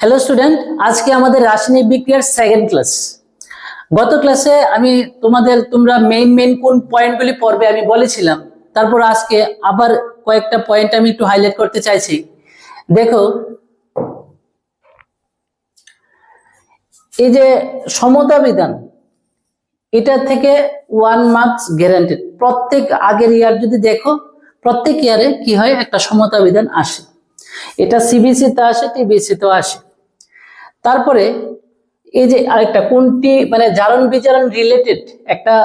Hello student, আজকে আমাদের রাসায়নিক বিক্রিয়ার সেকেন্ড ক্লাস। গত ক্লাসে আমি তোমরা মেইন কোন পয়েন্টগুলি পড়বে আমি বলেছিলাম। তারপর আজকে আবার কয়েকটা পয়েন্ট আমি একটু হাইলাইট করতে চাইছি। দেখো, এই যে সমতা বিধান, এটা থেকে 1 মার্কস গ্যারান্টেড। প্রত্যেক আগের ইয়ার যদি দেখো, প্রত্যেক ইয়ারে কি হয়, একটা সমতা বিধান আসে। এটা সিবিসি তে আসে, টিবিসি তেও আসে। তারপরে এই যে আরেকটা কোনটি মানে জারণ বিজারণ রিলেটেড একটা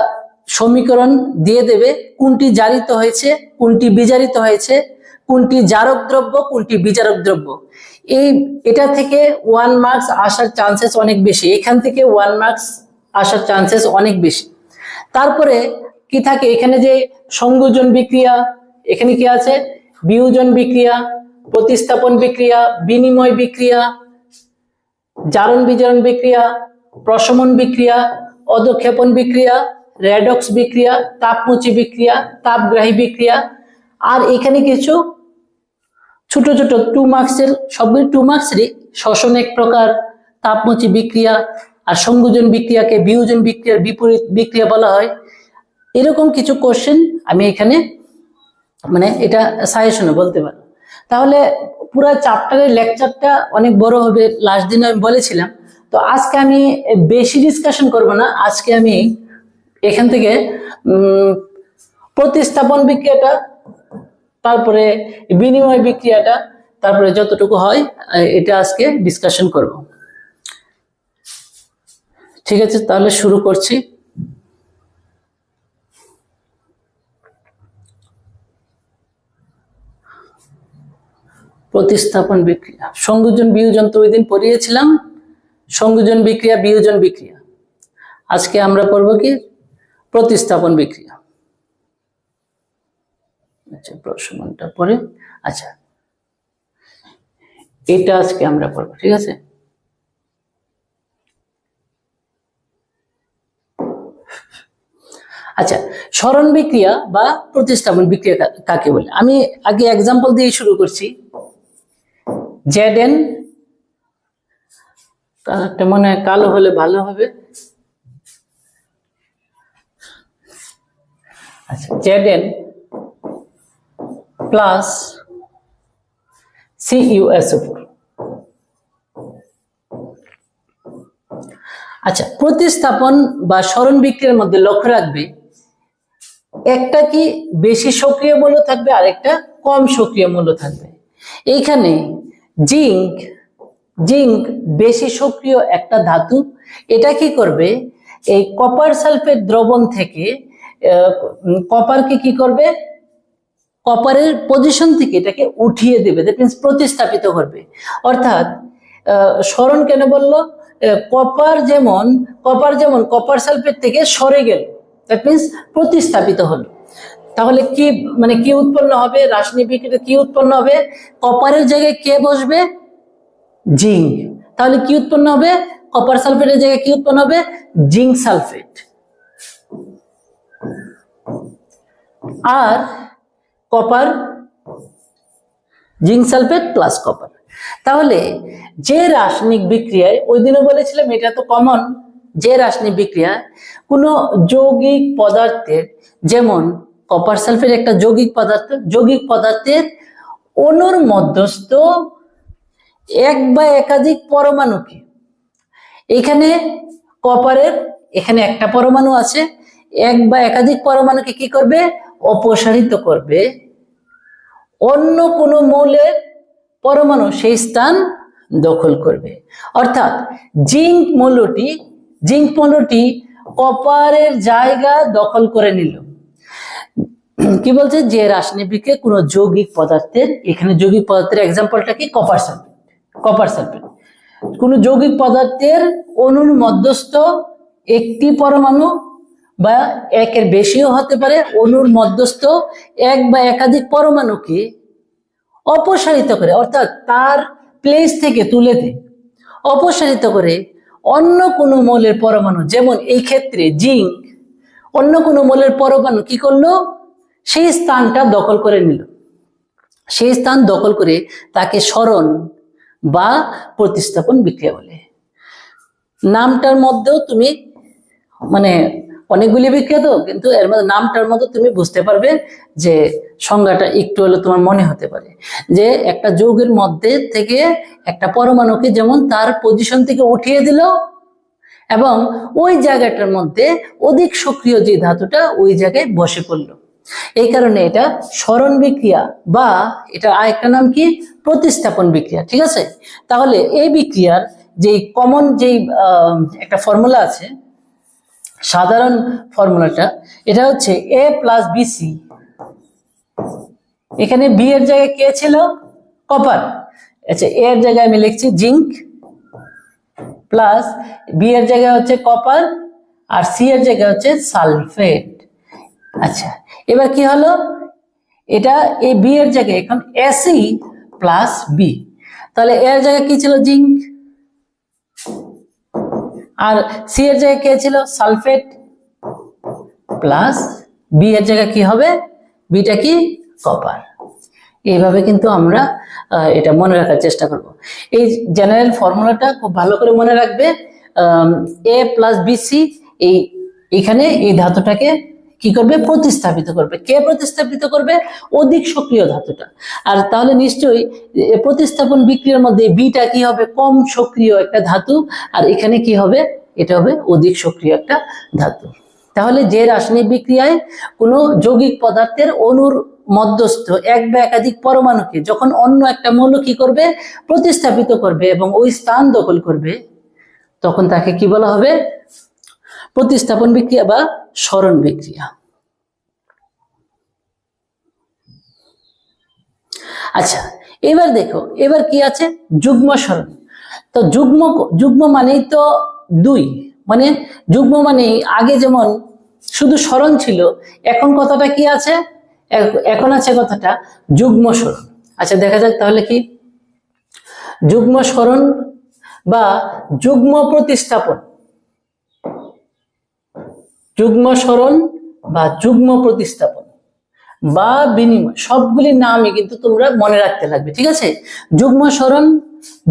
সমীকরণ দিয়ে দেবে, কোনটি জারিত হয়েছে, কোনটি বিজারিত হয়েছে, কোনটি জারক দ্রব্য, কোনটি বিজারক দ্রব্য। এটা থেকে 1 মার্কস আসার চান্সেস অনেক বেশি, এখান থেকে 1 মার্কস আসার চান্সেস অনেক বেশি। তারপরে কি থাকে এখানে, যে সংযোজন বিক্রিয়া, এখানে কি আছে, বিয়োজন বিক্রিয়া, প্রতিস্থাপন বিক্রিয়া, বিনিময় বিক্রিয়া, জারণ বিজারণ বিক্রিয়া, প্রশমন বিক্রিয়া, অধক্ষেপণ বিক্রিয়া, রেডক্স বিক্রিয়া, তাপমুচি বিক্রিয়া, তাপগ্রাহী বিক্রিয়া। আর এখানে কিছু ছোট ছোট 2 মার্কসের, সবগুলি 2 মার্কসেরই শ্বসন এক প্রকার, তাপমুচি বিক্রিয়া, আর সংযোজন বিক্রিয়াকে বিয়োজন বিক্রিয়ার বিপরীত বিক্রিয়া বলা হয়। এরকম কিছু কোশ্চেন আমি এখানে মানে এটা সাজেশনে বলতে পারি। তাহলে পুরো চ্যাপ্টারের লেকচারটা অনেক বড় হবে, লাস্ট দিন আমি বলেছিলাম। তো আজকে আমি বেশি ডিসকাশন করব না, আজকে আমি এখান থেকে প্রতিস্থাপন বিক্রিয়াটা, তারপরে বিনিময় বিক্রিয়াটা, তারপরে যতটুকু হয় এটা আজকে ডিসকাশন করব। ঠিক আছে, তাহলে শুরু করছি। প্রতিস্থাপন বিক্রিয়া, সংযোজন বিয়োজন তো ওই দিন পড়িয়েছিলাম, সংযোজন বিক্রিয়া, বিয়োজন বিক্রিয়া। আজকে আমরা পড়ব কি, প্রতিস্থাপন বিক্রিয়া। আচ্ছা, প্রশমনটা পরে, আচ্ছা এটা আজকে আমরা পড়ব। ঠিক আছে, আচ্ছা সরণ বিক্রিয়া বা প্রতিস্থাপন বিক্রিয়া কাকে বলে, আমি আগে এক্সাম্পল দিয়ে শুরু করছি। Zn, কালারটা মনে হয় কালো হলে ভালো হবে। আচ্ছা, Zn প্লাস CuSO4। আচ্ছা, প্রতিস্থাপন বা সরণ বিক্রিয়ার মধ্যে লক্ষ্য রাখবে, একটা কি বেশি সক্রিয় মূল্য থাকবে আর একটা কম সক্রিয় মূল্য থাকবে। এইখানে জিঙ্ক বেশি সক্রিয় একটা ধাতু। এটা কি করবে, এই কপার সালফেট দ্রবণ থেকে কপারকে কি করবে, কপারের পজিশন থেকে এটাকে উঠিয়ে দেবে, দ্যাট মিন্স প্রতিস্থাপিত করবে। অর্থাৎ সরণ কেন বললো, কপার যেমন কপার সালফেট থেকে সরে গেল, দ্যাট মিন্স প্রতিস্থাপিত হলো। তাহলে কি মানে কি উৎপন্ন হবে, রাসায়নিক বিক্রিয়াতে কি উৎপন্ন হবে, কপারের জায়গায় কে বসবে, জিঙ্ক। তাহলে কি উৎপন্ন হবে, কপার সালফেটের জায়গায় কি উৎপন্ন হবে, জিঙ্ক সালফেট। আর copper, zinc sulphate plus copper. তাহলে যে রাসায়নিক বিক্রিয়ায়, ওই দিনও বলেছিলাম এটা তো কমন, যে রাসায়নিক বিক্রিয়ায় কোনো যৌগিক পদার্থের, যেমন কপার সালফেট একটা যৌগিক পদার্থের অণুর মধ্যস্থ এক বা একাধিক পরমাণুকে, এখানে কপারের এখানে একটা পরমাণু আছে, এক বা একাধিক পরমাণুকে কি করবে, অপসারিত করবে, অন্য কোনো মৌলের পরমাণু সেই স্থান দখল করবে। অর্থাৎ জিঙ্ক মৌলটি কপারের জায়গা দখল করে নিল। কি বলছে, যে রাসায়নিক বিক্রিয়া কোনো যৌগিক পদার্থের, এখানে যৌগিক পদার্থের এক্সাম্পলটা কি, কপার সালফেট। কোন যৌগিক পদার্থের অণুর মধ্যস্থ একটি পরমাণু বা একের বেশিও হতে পারে, অণুর মধ্যস্থ এক বা একাধিক পরমাণুকে অপসারিত করে, অর্থাৎ তার প্লেস থেকে তুলে দেয়, অপসারিত করে অন্য কোনো মৌলের পরমাণু, যেমন এই ক্ষেত্রে জিঙ্ক, অন্য কোনো মৌলের পরমাণু কি করলো, সেই স্থানটা দখল করে নিল। সেই স্থান দখল করে তাকে সরণ বা প্রতিস্থাপন বিক্রিয়া বলে। নামটার মধ্যেও তুমি মানে অনেকগুলি বিক্রিয়া তো, কিন্তু এর মধ্যে নামটার মধ্যে তুমি বুঝতে পারবে যে সংজ্ঞাটা একটু হলে তোমার মনে হতে পারে যে একটা যৌগের মধ্যে থেকে একটা পরমাণুকে যেমন তার পজিশন থেকে উঠিয়ে দিল এবং ওই জায়গাটার মধ্যে অধিক সক্রিয় যে ধাতুটা ওই জায়গায় বসে পড়লো, এই কারণে এটা সরণ বিক্রিয়া বা এটা আরেকটা নাম কি প্রতিস্থাপন বিক্রিয়া। ঠিক আছে, তাহলে এই বিক্রিয়ার যে কমন যেই একটা ফর্মুলা আছে, সাধারণ ফর্মুলাটা এটা হচ্ছে A প্লাস বিসি। এখানে বি এর জায়গায় কে ছিল? কপার। আচ্ছা, এ এর জায়গায় আমি লিখছি জিঙ্ক প্লাস বি এর জায়গায় হচ্ছে কপার আর সি এর জায়গায় হচ্ছে সালফেট। আচ্ছা, এবার কি হলো, এটা এই বি এর জায়গায় এখন এসি প্লাস বি, তাহলে এর জায়গায় কি ছিল? জিঙ্ক। আর সি এর জায়গায় কে ছিল? সালফেট প্লাস বি এর জায়গায় কি হবে? বিটা কি? কপার। এইভাবে কিন্তু আমরা এটা মনে রাখার চেষ্টা করব। এই জেনারেল ফর্মুলাটা খুব ভালো করে মনে রাখবে। এ প্লাস বিসি এইখানে এই ধাতুটাকে কি করবে? প্রতিস্থাপিত করবে। কে প্রতিস্থাপিত করবে? অধিক সক্রিয় ধাতুটা। আর তাহলে নিশ্চয়ই প্রতিস্থাপন বিক্রিয়ার মধ্যে বিটা কি হবে? কম সক্রিয় একটা ধাতু, আর এখানে কি হবে? এটা হবে অধিক সক্রিয় একটা ধাতু। তাহলে যে রাসায়নিক বিক্রিয়ায় কোনো যৌগিক পদার্থের অণুর মধ্যস্থ এক বা একাধিক পরমাণুকে যখন অন্য একটা মৌল কি করবে? প্রতিস্থাপিত করবে এবং ওই স্থান দখল করবে, তখন তাকে কি বলা হবে? প্রতিস্থাপন বিক্রিয়া বা সরণ বিক্রিয়া। আচ্ছা, এবার দেখো, এবার কি আছে? যুগ্ম সরণ। তো যুগ্ম মানেই তো দুই, মানে যুগ্ম মানে আগে যেমন শুধু সরণ ছিল, এখন কথাটা কি আছে? এখন আছে কথাটা যুগ্ম সরণ। আচ্ছা, দেখা যাক তাহলে কি যুগ্ম সরণ বা যুগ্ম প্রতিস্থাপন। যুগ্ম সরণ বা যুগ্ম প্রতিস্থাপন বা বিনিময়, সবগুলির নামই কিন্তু তোমরা মনে রাখতে লাগবে। ঠিক আছে, যুগ্ম সরণ,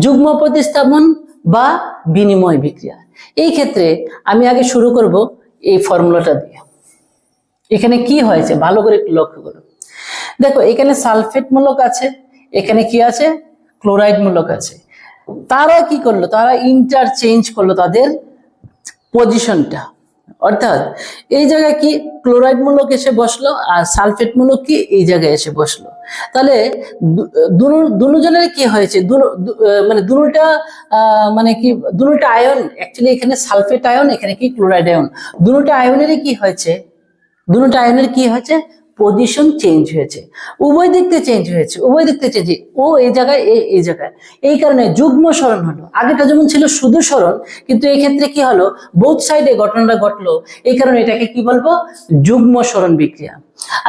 যুগ্ম প্রতিস্থাপন বা বিনিময় বিক্রিয়া। এই ক্ষেত্রে আমি আগে শুরু করব এই ফর্মুলাটা দিয়ে। এখানে কি হয়েছে ভালো করে একটু লক্ষ্য করো। দেখো, এখানে সালফেট মূলক আছে, এখানে কি আছে? ক্লোরাইড মূলক আছে। তারা কি করলো? তারা ইন্টারচেঞ্জ করলো তাদের পজিশনটা, অর্থাৎ এই জায়গায় কি ক্লোরাইড মূলক এসে বসলো আর সালফেট মূলক কি এই জায়গায় এসে বসলো। তাহলে দুজনের কি হয়েছে? মানে দুটা মানে কি দুটা আয়ন, অ্যাকচুয়ালি এখানে সালফেট আয়ন, এখানে কি ক্লোরাইড আয়ন, দুটা আয়নেরই কি হয়েছে? দুটো আয়নের কি হয়েছে? পজিশন চেঞ্জ হয়েছে, উভয় দিক থেকে চেঞ্জ হয়েছে, উভয় দিক থেকে চেঞ্জ। ও এই জায়গায়, এই জায়গায়, এই কারণে যুগ্ম সরণ হলো। আগেটা যেমন ছিল শুধু সরণ, কিন্তু এই ক্ষেত্রে কি হলো? বোথ সাইডে ঘটনাটা ঘটলো, এই কারণে এটাকে কি বলবো? যুগ্ম সরণ বিক্রিয়া।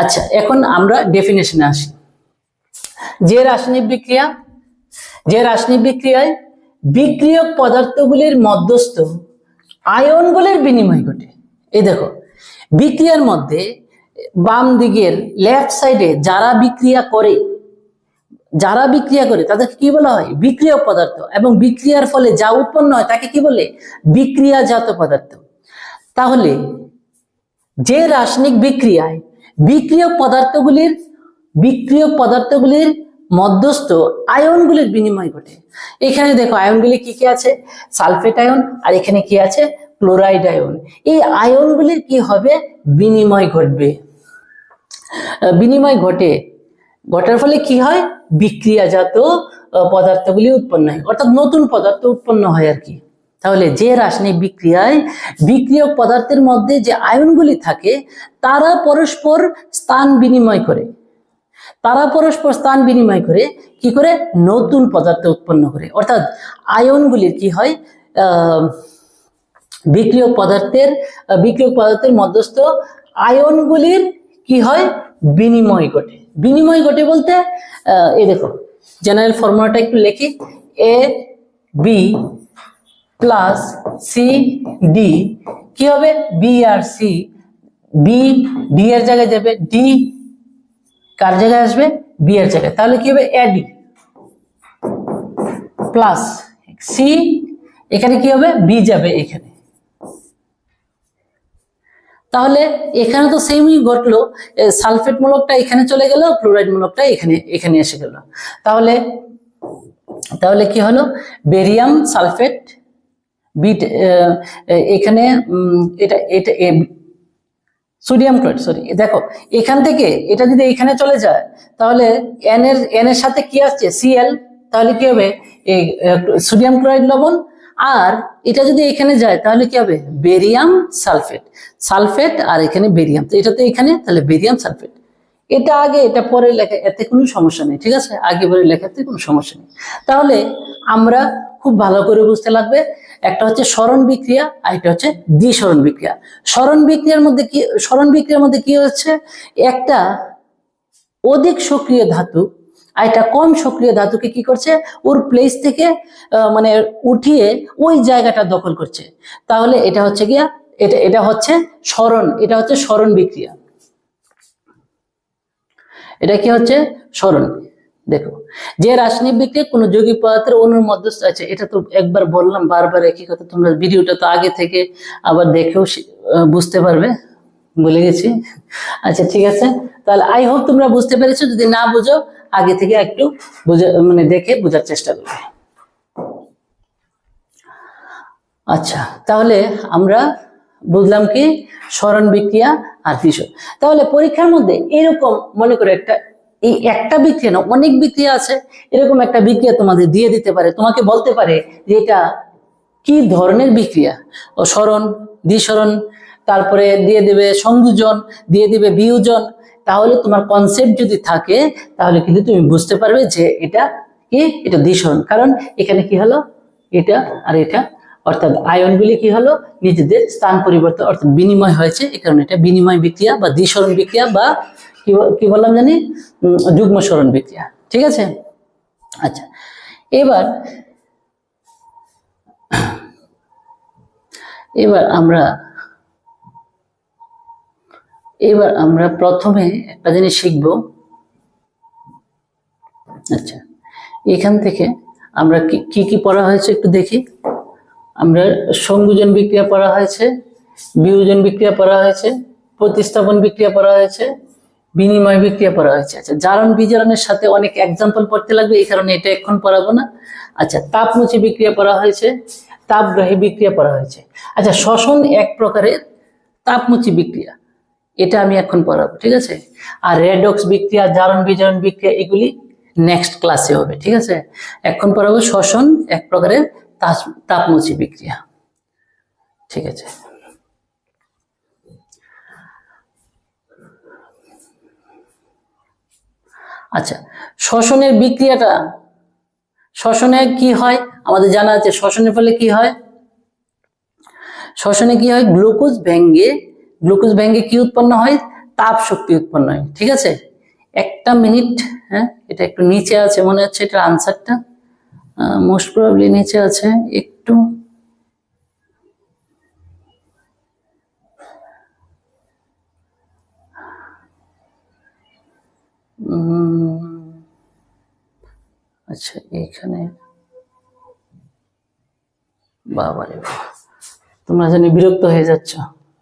আচ্ছা, এখন আমরা ডেফিনেশনে আসি। যে রাসায়নিক বিক্রিয়ায় বিক্রিয়ক পদার্থগুলির মধ্যস্থ আয়নগুলির বিনিময় ঘটে। এই দেখো, বিক্রিয়ার মধ্যে বাম দিকের লেফট সাইডে যারা বিক্রিয়া করে তাদেরকে কি বলা হয়? বিক্রিয়ক পদার্থ। এবং বিক্রিয়ার ফলে যা উৎপন্ন হয় তাকে কি বলে? বিক্রিয়াজাত পদার্থ। তাহলে যে রাসায়নিক বিক্রিয়ায় বিক্রিয়ক পদার্থগুলির মধ্যস্থ আয়নগুলির বিনিময় ঘটে, এখানে দেখো আয়নগুলি কি কি আছে? সালফেট আয়ন, আর এখানে কি আছে? Chloride ion. এই আয়নগুলির কি হবে? বিনিময় ঘটবে। বিনিময় ঘটার ফলে কি হয়? বিক্রিয়াজাত পদার্থগুলি উৎপন্ন হয়, অর্থাৎ নতুন পদার্থ উৎপন্ন হয় আর কি। তাহলে যে রাসায়নিক বিক্রিয়ায় বিক্রিয়ক পদার্থের মধ্যে যে আয়নগুলি থাকে তারা পরস্পর স্থান বিনিময় করে, কি করে? নতুন পদার্থ উৎপন্ন করে। অর্থাৎ আয়নগুলির কি হয়? বিক্রিয়ক পদার্থের মধ্যস্থ আয়নগুলির কি হয়? বিনিময় ঘটে বলতে এই দেখো, জেনারেল ফর্মুলাটা একটু লিখি। A B plus C D কি হবে? বি আর সি, ডি এর জায়গায় যাবে, ডি কার জায়গায় আসবে? বি এর জায়গায়। তাহলে কি হবে? এডি প্লাস সি, এখানে কি হবে বি যাবে এখানে। তাহলে এখানে তো সেমই ঘটলো, সালফেট মূলকটা এখানে চলে গেল, ক্লোরাইড মূলকটা এখানে এসে গেল। তাহলে তাহলে কি হলো, বেরিয়াম সালফেট বিট, এখানে এটা এটা সোডিয়াম ক্লোরাইড, সরি দেখো এখান থেকে এটা যদি এখানে চলে যায় তাহলে এন এর সাথে কি আসছে সিএল, তাহলে কি হবে এই সোডিয়াম ক্লোরাইড লবণ। আর এটা যদি এখানে যায় তাহলে কি হবে বেরিয়াম সালফেট, সালফেট আর এখানে বেরিয়াম, তো এটা তো এখানে, তাহলে বেরিয়াম সালফেট। এটা আগে এটা পরে লেখা, এতে কোনো সমস্যা নেই, ঠিক আছে, আগে পরে লেখাতে কোনো সমস্যা নেই। তাহলে আমরা খুব ভালো করে বুঝতে লাগবে, একটা হচ্ছে সরণ বিক্রিয়া আর একটা হচ্ছে দ্বিসরণ বিক্রিয়া। সরণ বিক্রিয়ার মধ্যে কি হচ্ছে, একটা অধিক সক্রিয় ধাতু আর একটা কম সক্রিয় ধাতুকে কি করছে, ওর প্লেস থেকে মানে উঠিয়ে ওই জায়গাটা দখল করছে। তাহলে এটা হচ্ছে গিয়া এটা হচ্ছে সরণ বিক্রিয়া। এটা কি হচ্ছে সরণ। দেখো যে রাসায়নিক বিক্রিয়া কোনো যৌগিক পদার্থের অণুর মধ্যস্থ আছে, এটা তো একবার বললাম, বারবার একই কথা, তোমরা ভিডিওটা তো আগে থেকে আবার দেখেও বুঝতে পারবে, বলে গেছি। আচ্ছা ঠিক আছে, তাহলে আই হোপ তোমরা বুঝতে পেরেছো, যদি না বুঝো আগে থেকে একটু মানে দেখে বোঝার চেষ্টা করবে। আচ্ছা তাহলে আমরা বুঝলাম কি সরণ বিক্রিয়া আর দ্বিসরণ। তাহলে পরীক্ষার মধ্যে এরকম মনে করে একটা বিক্রিয়া না, অনেক বিক্রিয়া আছে, এরকম একটা বিক্রিয়া তোমাদের দিয়ে দিতে পারে, তোমাকে বলতে পারে যে এটা কি ধরনের বিক্রিয়া, ও সরণ, দ্বিসরণ, তারপরে দিয়ে দেবে সংযোজন, দিয়ে দিবে বিয়োজন। তাহলে তোমার কনসেপ্ট যদি থাকে তাহলে কিন্তু তুমি বুঝতে পারবে যে এটা কি, এটা দ্বিসরণ। কারণ এখানে কি হলো, এটা আর এটা, অর্থাৎ আয়নগুলি কি হলো নিজেদের স্থান পরিবর্তন অর্থাৎ বিনিময় হয়েছে, এই কারণে এটা বিনিময় বিক্রিয়া বা দ্বিসরণ বিক্রিয়া বা কি বললাম জানি, যুগ্ম সরণ বিক্রিয়া। ঠিক আছে, আচ্ছা এবার আমরা প্রথমে একটা জিনিস শিখব। আচ্ছা এখান থেকে আমরা কি কি পড়া হয়েছে একটু দেখি। আমরা সংযোজন বিক্রিয়া পড়া হয়েছে, বিয়োজন বিক্রিয়া পড়া হয়েছে, প্রতিস্থাপন বিক্রিয়া পড়া হয়েছে, বিনিময় বিক্রিয়া পড়া হয়েছে। আচ্ছা জারণ বিজারণের সাথে অনেক এক্সাম্পল পড়তে লাগবে, এই কারণে এটা এখন পড়াবো না। আচ্ছা তাপমুচি বিক্রিয়া পড়া হয়েছে, তাপগ্রাহী বিক্রিয়া পড়া হয়েছে। আচ্ছা শ্বসন এক প্রকারের তাপমুচি বিক্রিয়া, এটা আমি এখন পড়াবো, ঠিক আছে। আর রেডক্স বিক্রিয়া, জারণ বিজারণ বিক্রিয়া এগুলি নেক্সট ক্লাসে হবে, ঠিক আছে। এখন পড়াবো শ্বসন এক প্রকারের তাপমুচি বিক্রিয়া, ঠিক আছে। আচ্ছা শ্বসনের বিক্রিয়াটা, শ্বসনে কি হয় আমাদের জানা আছে, শ্বসনের ফলে কি হয়, শ্বসনে কি হয়, গ্লুকোজ ভেঙে কি উৎপন্ন হয়, তাপ শক্তি উৎপন্ন হয়, ঠিক আছে। একটা মিনিট, হ্যাঁ এটা একটু নিচে আছে মনে হচ্ছে, এটা আনসারটা মোস্ট প্রবাবলি নিচে আছে একটু, আচ্ছা এখানে বাবারে তোমরা জানি বিরক্ত হয়ে যাচ্ছ,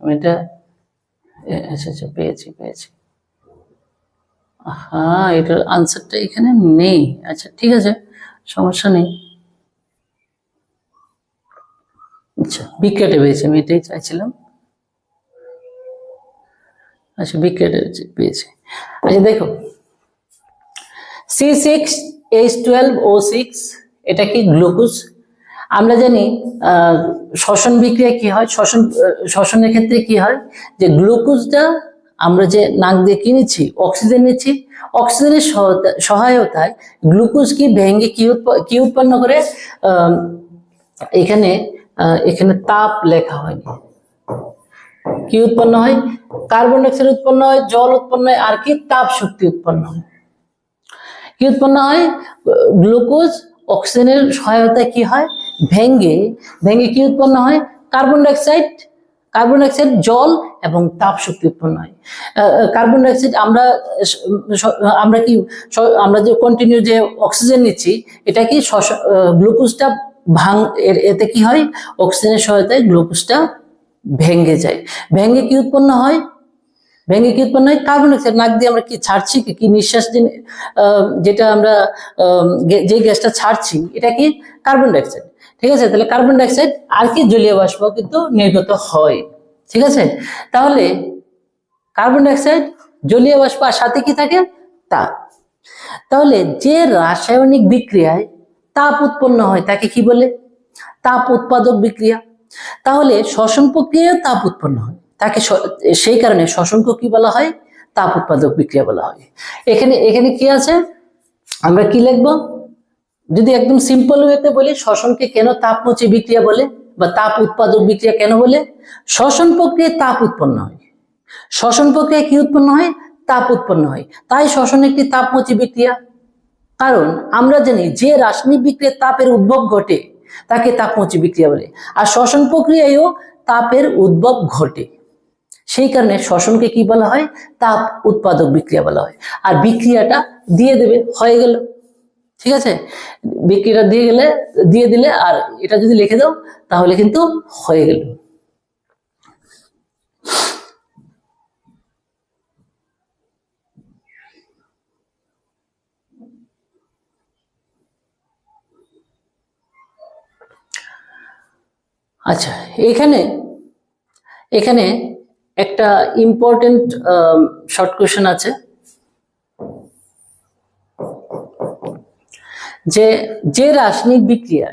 আমি এটা আচ্ছা আচ্ছা পেয়েছি, হ্যাঁ এটার আনসারটা এখানে নেই। আচ্ছা ঠিক আছে সমস্যা নেই। আচ্ছা বিক্রিয়াটা পেয়েছি, আমি এটাই চাইছিলাম। আচ্ছা বিক্রিয়াটা পেয়েছি। আচ্ছা দেখো C6H12O6 এটা কি গ্লুকোজ। আমরা জানি শ্বসন বিক্রিয়া কি হয়, শ্বসনের ক্ষেত্রে কি হয় যে গ্লুকোজটা আমরা যে নাক দিয়ে কি নিচ্ছি, অক্সিজেন নিচ্ছি, অক্সিজেনের সহায়তায় গ্লুকোজ কি ভেঙে কি উৎপন্ন করে, এখানে তাপ লেখা হয়নি, কি উৎপন্ন হয়, কার্বন ডাইঅক্সাইড উৎপন্ন হয়, জল উৎপন্ন হয়, আর কি তাপ শক্তি উৎপন্ন হয়। কি উৎপন্ন হয়, গ্লুকোজ অক্সিজেনের সহায়তায় কি হয় ভেঙে কি উৎপন্ন হয়, কার্বন কার্বন ডাইঅক্সাইড জল এবং তাপ শক্তি উৎপন্ন হয়। কার্বন ডাইঅক্সাইড আমরা কি আমরা যে কন্টিনিউ যে অক্সিজেন নিচ্ছি, এটা কি গ্লুকোজটা এতে কি হয়, অক্সিজেনের সহায়তায় গ্লুকোজটা ভেঙে যায়, ভেঙে কি উৎপন্ন হয়, কার্বন ডাইঅক্সাইড। নাক দিয়ে আমরা কি ছাড়ছি, কি নিঃশ্বাস যেটা আমরা যে গ্যাসটা ছাড়ছি, এটা কি কার্বন ডাইঅক্সাইড। ঠিক আছে, তাহলে কার্বন ডাইঅক্সাইড আর কি জলীয় বাষ্প কিন্তু নির্গত হয়। ঠিক আছে, তাহলে কার্বন ডাইঅক্সাইড জলীয় বাষ্প আর সাথে কি থাকে, তাপ। তাহলে যে রাসায়নিক বিক্রিয়ায় তাপ উৎপন্ন হয় তাকে কি বলে, তাপ উৎপাদক বিক্রিয়া। তাহলে শ্বসন প্রক্রিয়ায় তাপ উৎপন্ন হয় তাকে, সেই কারণে শ্বসনকে কি বলা হয়, তাপ উৎপাদক বিক্রিয়া বলা হয়। এখানে কি আছে, আমরা কি লিখবো, যদি একদম সিম্পল ওয়েতে বলি, শ্বসনকে কেন তাপমোচী বিক্রিয়া বলে বা তাপ উৎপাদক বিক্রিয়া কেন বলে, শ্বসন প্রক্রিয়ায় তাপ উৎপন্ন হয়, শ্বসন প্রক্রিয়ায় কি উৎপন্ন হয়, তাপ উৎপন্ন হয়, তাই শ্বসন একটি তাপমোচী বিক্রিয়া। কারণ আমরা জানি যে রাসায়নিক বিক্রিয়ায় তাপের উদ্ভব ঘটে তাকে তাপমোচী বিক্রিয়া বলে, আর শ্বসন প্রক্রিয়ায়ও তাপের উদ্ভব ঘটে, সেই কারণে শ্বসনকে কি বলা হয়, তাপ উৎপাদক বিক্রিয়া বলা হয়। আর বিক্রিয়াটা দিয়ে দেবে, হয়ে গেল। ঠিক আছে, বিক্রিয়াটা দিয়ে দিলে আর এটা যদি লিখে দাও তাহলে কিন্তু হয়ে গেল। আচ্ছা, এখানে একটা ইম্পর্টেন্ট শর্ট কোশ্চেন আছে, যে রাসায়নিক বিক্রিয়া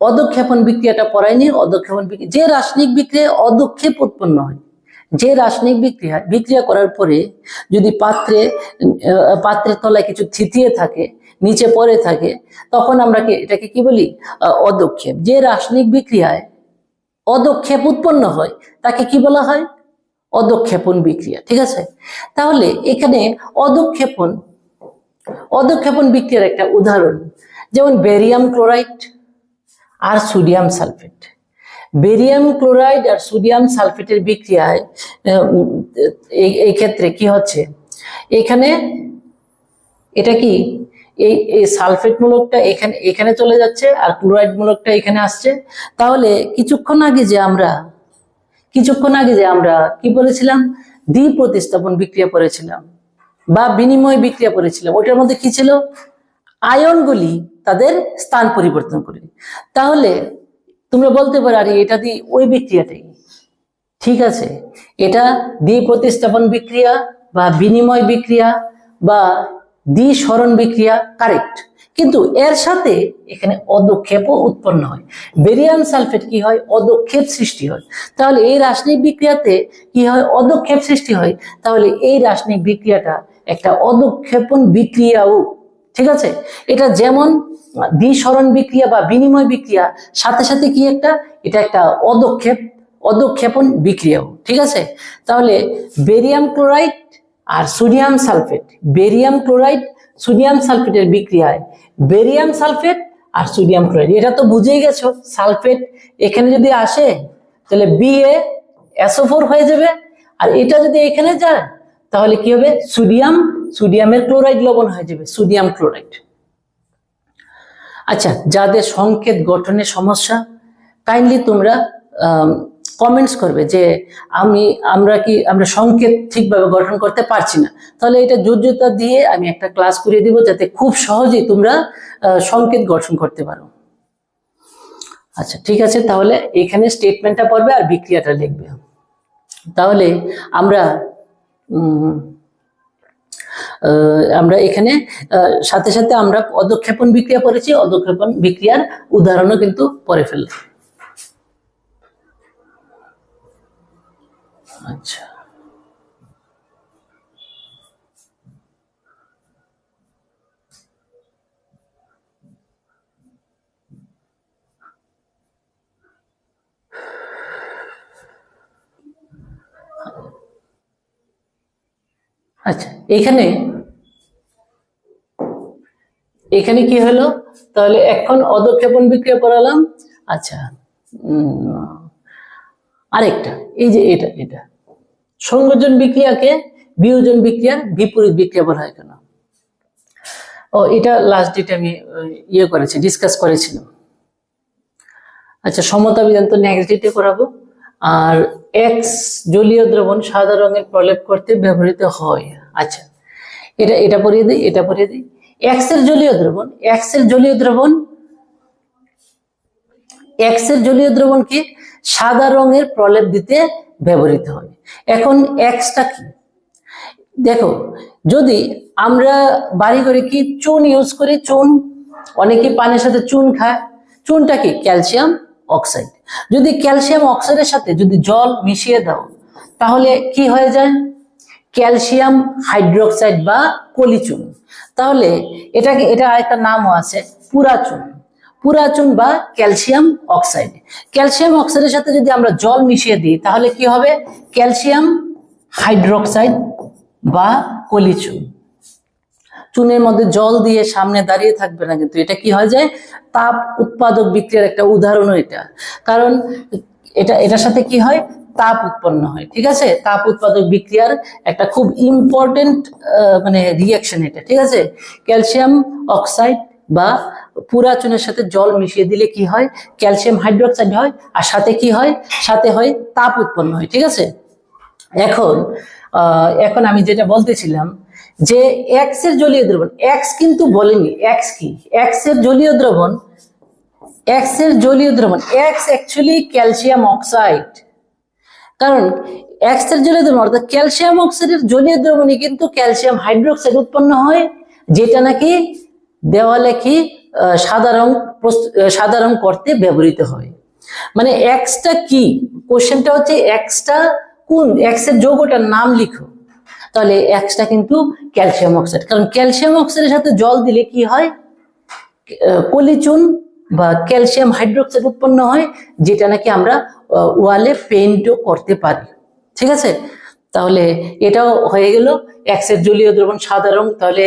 অদক্ষেপণ বিক্রিয়াটা পড়ায়নি, অদক্ষেপণ বিক্রিয়া, যে রাসায়নিক বিক্রিয়ায় অদক্ষেপ উৎপন্ন হয়, যে রাসায়নিক বিক্রিয়া করার পরে যদি পাত্রের তলায় কিছু থিতিয়ে থাকে, নিচে পড়ে থাকে, তখন আমরা এটাকে কি বলি, অদক্ষেপ। যে রাসায়নিক বিক্রিয়ায় অদক্ষেপ উৎপন্ন হয় তাকে কি বলা হয়, অদক্ষেপণ বিক্রিয়া। ঠিক আছে, তাহলে এখানে অদক্ষেপণ বিক্রিয়ার একটা উদাহরণ, যেমন বেরিয়াম ক্লোরাইড আর সোডিয়াম সালফেট। বেরিয়াম ক্লোরাইড আর সোডিয়াম সালফেটের বিক্রিয়ায় এই ক্ষেত্রে কি হচ্ছে, এখানে এটা কি এই সালফেট মূলকটা এখানে চলে যাচ্ছে আর ক্লোরাইড মূলকটা এখানে আসছে। তাহলে কিছুক্ষণ আগে যে আমরা কি বলেছিলাম, দ্বি প্রতিস্থাপন বিক্রিয়া পড়েছিলাম বা বিনিময় বিক্রিয়া পড়েছিলাম, ওটার মধ্যে কি ছিল, আয়নগুলি তাদের স্থান পরিবর্তন করে। তাহলে তোমরা বলতে পারো আরে এটা দিয়ে ওই বিক্রিয়াটাই, ঠিক আছে, এটা দ্বি প্রতিস্থাপন বিক্রিয়া বা বিনিময় বিক্রিয়া বা দ্বিসরণ বিক্রিয়া, কারেক্ট, কিন্তু এর সাথে এখানে অদক্ষেপও উৎপন্ন হয়। বেরিয়াম সালফেট কি হয়, অদক্ষেপ সৃষ্টি হয়। তাহলে এই রাসায়নিক বিক্রিয়াতে কি হয়, অদক্ষেপ সৃষ্টি হয়। তাহলে এই রাসায়নিক বিক্রিয়াটা একটা অদক্ষেপণ বিক্রিয়াও। ঠিক আছে, এটা যেমন দ্বিসরণ বিক্রিয়া বা বিনিময় বিক্রিয়া, সাথে সাথে কি এটা একটা অদক্ষেপণ বিক্রিয়াও। ঠিক আছে, তাহলে বেরিয়াম ক্লোরাইড আর sodium sulphate, barium chloride sodium সালফেটের বিক্রিয়ায় বেরিয়াম সালফেট আর সোডিয়াম ক্লোরাইড, এটা তো বুঝেই গেছো, সালফেট এখানে যদি আসে তাহলে BaSO4 হয়ে যাবে, আর এটা যদি এখানে যায় তাহলে কি হবে, সোডিয়ামের ক্লোরাইড লবণ হয়ে যাবে, সোডিয়াম ক্লোরাইড। আচ্ছা, যাদের সংকেত গঠনের সমস্যা, কাইন্ডলি তোমরা কমেন্টস করবে যে আমরা সংকেত ঠিকভাবে গঠন করতে পারছি না, তাহলে এটা যোগ্যতা দিয়ে আমি একটা ক্লাস করিয়ে দিব যাতে খুব সহজেই তোমরা সংকেত গঠন করতে পারো। আচ্ছা, ঠিক আছে, তাহলে এখানে স্টেটমেন্টটা পড়বে আর বিক্রিয়াটা লিখবে। তাহলে আমরা এখানে সাথে সাথে আমরা অদক্ষেপণ বিক্রিয়া পড়েছি, অদক্ষেপণ বিক্রিয়ার উদাহরণও কিন্তু পড়ে ফেললাম। আচ্ছা, আচ্ছা, এখানে কি হলো, তাহলে এখন অদক্ষেপণ বিক্রিয়া পড়ালাম। আচ্ছা, আরেকটা এই যে এটা এটা সংযোজন বিক্রিয়াকে বিয়োজন বিক্রিয়ার বিপরীত বিক্রিয়া বলা হয় কেন? ও এটা লাস্ট ডেটে আমি ডিসকাস করেছিলাম। আচ্ছা, সমতা বিধান তো নেক্সট ডেটে করাবো। আর এক্স জলীয় দ্রবণ সাদা রঙের প্রলেপ করতে ব্যবহৃত হয়। আচ্ছা, এটা পড়িয়ে দিই, এটা পড়িয়ে দিই। এক্স এর জলীয় দ্রবণ কি সাদা রঙের প্রলেপ দিতে ব্যবহৃত হয়। এখন এক্সটা কি দেখো, যদি আমরা বাড়ি করে কি চুন ইউজ করি, চুন অনেকে পানির সাথে চুন খায়। চুনটা কি ক্যালসিয়াম অক্সাইড। যদি ক্যালসিয়াম অক্সাইডের সাথে যদি জল মিশিয়ে দাও তাহলে কি হয়ে যায়? ক্যালসিয়াম হাইড্রোক্সাইড বা কলিচুন। তাহলে এটা আরেকটা নামও আছে, পুরাচুন বা ক্যালসিয়াম অক্সাইড। ক্যালসিয়াম অক্সাইডের সাথে যদি আমরা জল মিশিয়ে দিই তাহলে কি হবে? ক্যালসিয়াম হাইড্রোক্সাইড বা কলিচুন। চুনের মধ্যে জল দিয়ে সামনে দাঁড়িয়ে থাকবে না, কিন্তু এটা কি হয়ে যায়? তাপ উৎপাদক বিক্রিয়ার একটা উদাহরণও এটা। কারণ এটার সাথে কি হয়? তাপ উৎপন্ন হয়। ঠিক আছে, তাপ উৎপাদক বিক্রিয়ার একটা খুব ইম্পর্টেন্ট রিঅ্যাকশন এটা। ঠিক আছে, ক্যালসিয়াম অক্সাইড বা পুরাচুনের সাথে জল মিশিয়ে দিলে কি হয়? ক্যালসিয়াম হাইড্রোক্সাইড হয়, আর সাথে কি হয়? সাথে হয় তাপ উৎপন্ন হয়। ঠিক আছে, এখন আমি যেটা বলতেছিলাম যে এক্স এর জলীয় দ্রবণ, এক্স কিন্তু বলেনি এক্স কি। এক্স এর জলীয় দ্রবণ এক্স অ্যাকচুয়ালি ক্যালসিয়াম অক্সাইড। কারণ এক্স এর জলীয় দ্রবণ অর্থাৎ ক্যালসিয়াম অক্সাইডের জলীয় দ্রবণে কিন্তু ক্যালসিয়াম হাইড্রোক্সাইড উৎপন্ন হয়, যেটা নাকি দেওয়ালে কি সাদা রং করতে ব্যবহৃত হয়। মানে এক্সটা কি, কোশ্চেনটা হচ্ছে এক্সটা কোন, এক্স এর যৌগটার নাম লিখো। তাহলে এক্সটা কিন্তু ক্যালসিয়াম অক্সাইড। কারণ ক্যালসিয়াম অক্সাইডের সাথে জল দিলে কি হয়? কলিচুন বা ক্যালসিয়াম হাইড্রোক্সাইড উৎপন্ন হয়, যেটা নাকি আমরা ওয়ালে পেইন্টও করতে পারি। ঠিক আছে, তাহলে এটাও হয়ে গেল এক্স এর জলীয় দ্রবণ সাদা রং। তাহলে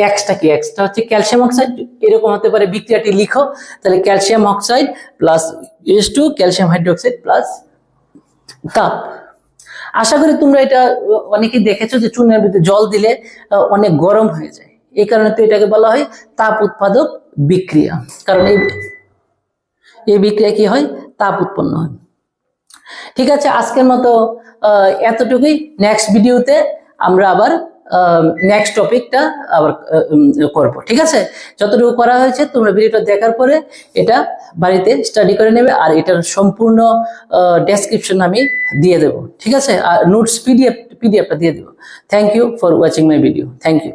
এক্সটা কি? এক্সটা হচ্ছে ক্যালসিয়াম অক্সাইড। এরকম হতে পারে, বিক্রিয়াটি লিখো। তাহলে calcium oxide plus H2 calcium hydroxide plus তাপ। আশা করি তোমরা এটা অনেকেই দেখেছো যে চুনের ভিতরে জল দিলে অনেক গরম হয়ে যায়। এই কারণে তো এটাকে বলা হয় তাপ উৎপাদক বিক্রিয়া। কারণ এই বিক্রিয়া কি হয়? তাপ উৎপন্ন হয়। ঠিক আছে, আজকের মতো এতটুকুই। নেক্সট ভিডিওতে আমরা আবার নেক্সট টপিকটা আবার করব। ঠিক আছে, যতটুকু করা হয়েছে তোমরা ভিডিওটা দেখার পরে এটা বাড়িতে স্টাডি করে নেবে, আর এটার সম্পূর্ণ ডেসক্রিপশন আমি দিয়ে দেবো। ঠিক আছে, আর নোটস পিডিএফটা দিয়ে দেবো। Thank you for watching my video. Thank you.